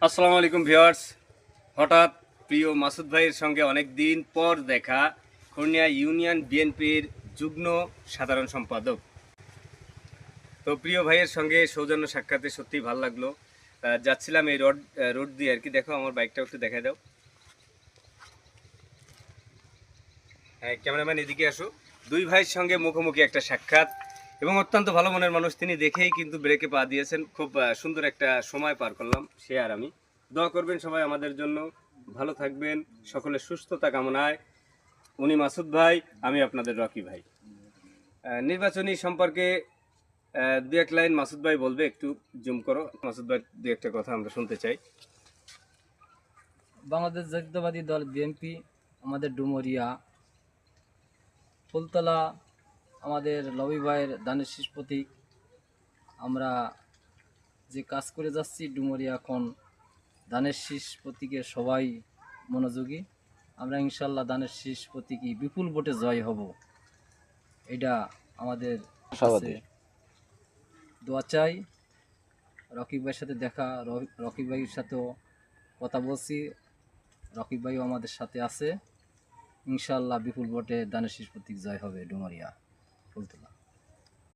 আসসালামু আলাইকুম ভিউয়ার্স। হঠাৎ প্রিয় মাসুদ ভাইয়ের সঙ্গে অনেক দিন পর দেখা। খুলনা ইউনিয়ন বিএনপির যুগ্ম সাধারণ সম্পাদক। তো প্রিয় ভাইয়ের সঙ্গে সৌজন্য সাক্ষাতে সত্যিই ভালো লাগলো। যাচ্ছিলাম এই রোড দিয়ে আর কি। দেখো আমার বাইকটা একটু দেখাই দাও। হ্যাঁ, ক্যামেরাম্যান এদিকে আসো। দুই ভাইয়ের সঙ্গে মুখোমুখি একটা সাক্ষাৎ এবং অত্যন্ত ভালো মনের মানুষ তিনি, দেখেই কিন্তু ব্রেকে পা দিয়েছেন। খুব সুন্দর একটা সময় পার করলাম সে আর আমি। দোয়া করবেন সবাই আমাদের জন্য, ভালো থাকবেন, সকলের সুস্থতা কামনায়। উনি মাসুদ ভাই, আমি আপনাদের রকি ভাই। নির্বাচনী সম্পর্কে দু এক লাইন মাসুদ ভাই বলবে, একটু জুম করো মাসুদ ভাই, দু একটা কথা আমরা শুনতে চাই। বাংলাদেশ জাতীয়তাবাদী দল বিএনপি, আমাদের ডুমুরিয়া ফুলতলা, আমাদের লবি ভাইয়ের দানের শীষ প্রতীক। আমরা যে কাজ করে যাচ্ছি ডুমুরিয়া এখন দানের শীষ প্রতীকে সবাই মনোযোগী। আমরা ইনশাল্লাহ দানের শীষ প্রতীকী বিপুল ভোটে জয় হব, এটা আমাদের কাছে দোয়া চাই। রকিব ভাইয়ের সাথে দেখা, রকিব ভাইয়ের সাথেও কথা বলছি, রকিব ভাইও আমাদের সাথে আছে। ইনশাল্লাহ বিপুল ভোটে দানের শীষ প্রতীক জয় হবে ডুমারিয়া ফুলতলা।